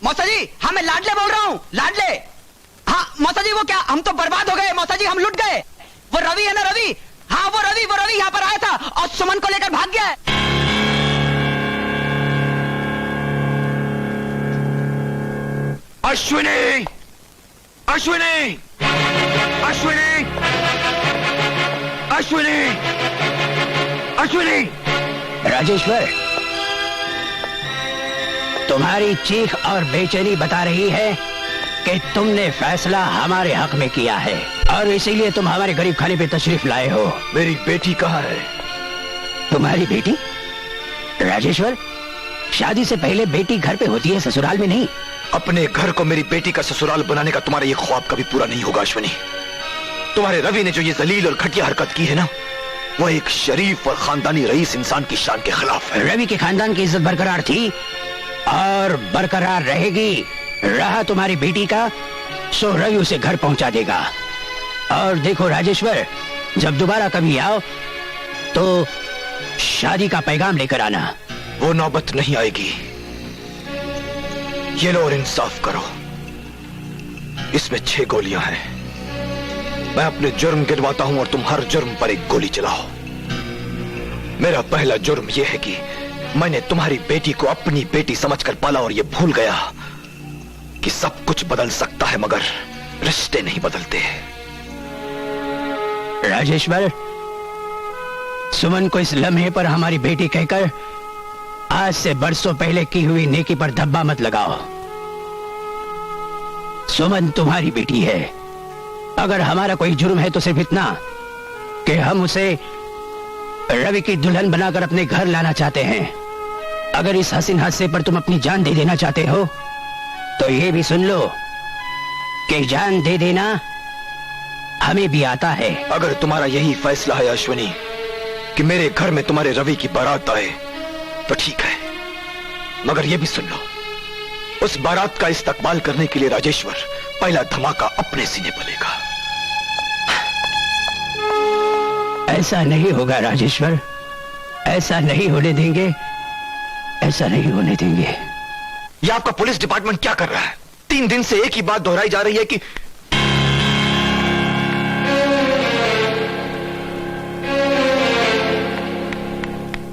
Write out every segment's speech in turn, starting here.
मौसा जी, हाँ मैं लाडले बोल रहा हूँ, लाडले। हाँ मौसा जी, वो क्या, हम तो बर्बाद हो गए मौसा जी, हम लुट गए। वो रवि है ना, रवि, हाँ वो रवि यहाँ पर आया था और सुमन को लेकर भाग गया है। अश्विनी, अश्विनी, अश्विनी, अश्विनी, अश्विनी। राजेश्वर, तुम्हारी चीख और बेचैनी बता रही है कि तुमने फैसला हमारे हक में किया है और इसीलिए तुम हमारे गरीब खाने पे तशरीफ लाए हो। मेरी बेटी कहाँ है? तुम्हारी बेटी? राजेश्वर, शादी से पहले बेटी घर पे होती है, ससुराल में नहीं। अपने घर को मेरी बेटी का ससुराल बनाने का तुम्हारा ये ख्वाब कभी पूरा नहीं होगा अश्विनी। तुम्हारे रवि ने जो ये जलील और घटिया हरकत की है ना, वो एक शरीफ और खानदानी रईस इंसान की शान के खिलाफ है। रवि के खानदान की इज्जत बरकरार थी और बरकरार रहेगी। रहा तुम्हारी बेटी का, सो रवि उसे घर पहुंचा देगा। और देखो राजेश्वर, जब दोबारा कभी आओ तो शादी का पैगाम लेकर आना। वो नौबत नहीं आएगी। ये लो और इंसाफ करो। इसमें 6 गोलियां हैं। मैं अपने जुर्म गिनवाता हूं और तुम हर जुर्म पर एक गोली चलाओ। मेरा पहला जुर्म यह है कि मैंने तुम्हारी बेटी को अपनी बेटी समझकर पाला और यह भूल गया कि सब कुछ बदल सकता है मगर रिश्ते नहीं बदलते। राजेश्वर, सुमन को इस लम्हे पर हमारी बेटी कहकर आज से बरसों पहले की हुई नेकी पर धब्बा मत लगाओ। सुमन तुम्हारी बेटी है। अगर हमारा कोई जुर्म है तो सिर्फ इतना कि हम उसे रवि की दुल्हन बनाकर अपने घर लाना चाहते हैं। अगर इस हसीन हादसे पर तुम अपनी जान दे देना चाहते हो तो ये भी सुन लो कि जान दे देना हमें भी आता है। अगर तुम्हारा यही फैसला है अश्विनी कि मेरे घर में तुम्हारे रवि की बारात आए तो ठीक है, मगर यह भी सुन लो, उस बारात का इस्तकबाल करने के लिए राजेश्वर पहला धमाका अपने सीने पर लेगा। ऐसा नहीं होगा राजेश्वर, ऐसा नहीं होने देंगे, ऐसा नहीं होने देंगे। ये आपका पुलिस डिपार्टमेंट क्या कर रहा है? 3 दिन से एक ही बात दोहराई जा रही है कि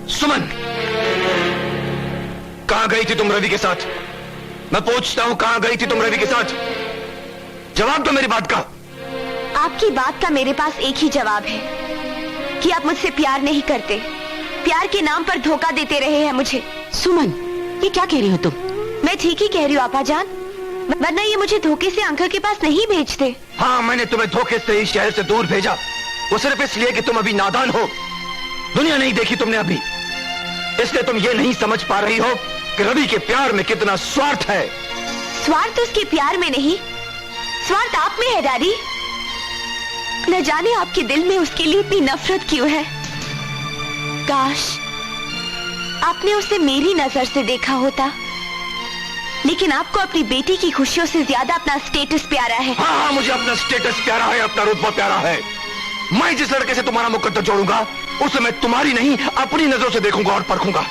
सुमन, कहां गई थी तुम रवि के साथ? मैं पूछता हूं, कहां गई थी तुम रवि के साथ? जवाब दो मेरी बात का। आपकी बात का मेरे पास एक ही जवाब है कि आप मुझसे प्यार नहीं करते। प्यार के नाम पर धोखा देते रहे हैं मुझे। सुमन, ये क्या कह रही हो तुम? मैं ठीक ही कह रही हूँ आपा जान, वरना ये मुझे धोखे से अंकल के पास नहीं भेजते। हाँ, मैंने तुम्हें धोखे से इस शहर से दूर भेजा, वो सिर्फ इसलिए कि तुम अभी नादान हो। दुनिया नहीं देखी तुमने अभी, इसलिए तुम ये नहीं समझ पा रही हो कि रवि के प्यार में कितना स्वार्थ है। स्वार्थ उसके प्यार में नहीं, स्वार्थ आप में है डैडी। न जाने आपके दिल में उसके लिए इतनी नफरत क्यों है। काश आपने उसे मेरी नजर से देखा होता, लेकिन आपको अपनी बेटी की खुशियों से ज्यादा अपना स्टेटस प्यारा है। हाँ, मुझे अपना स्टेटस प्यारा है, अपना रुतबा प्यारा है। मैं जिस लड़के से तुम्हारा मुकद्दर जोड़ूंगा उसे मैं तुम्हारी नहीं अपनी नजरों से देखूंगा और परखूंगा।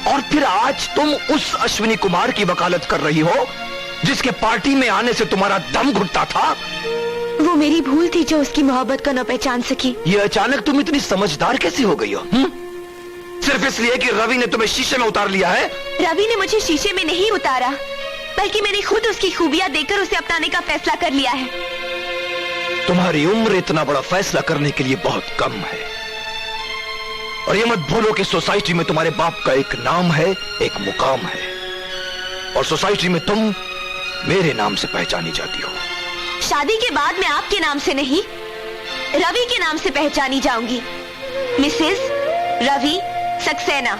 और फिर आज तुम उस अश्विनी कुमार की वकालत कर रही हो जिसके पार्टी में आने से तुम्हारा दम घुटता था। वो मेरी भूल थी जो उसकी मोहब्बत को न पहचान सकी। ये अचानक तुम इतनी समझदार कैसे हो गई हो? सिर्फ इसलिए कि रवि ने तुम्हें शीशे में उतार लिया है? रवि ने मुझे शीशे में नहीं उतारा, बल्कि मैंने खुद उसकी खूबियां देखकर उसे अपनाने का फैसला कर लिया है। तुम्हारी उम्र इतना बड़ा फैसला करने के लिए बहुत कम है। और ये मत भूलो कि सोसाइटी में तुम्हारे बाप का एक नाम है, एक मुकाम है, और सोसाइटी में तुम मेरे नाम से पहचानी जाती हो। शादी के बाद मैं आपके नाम से नहीं, रवि के नाम से पहचानी जाऊंगी। मिसेस रवि सक्सेना।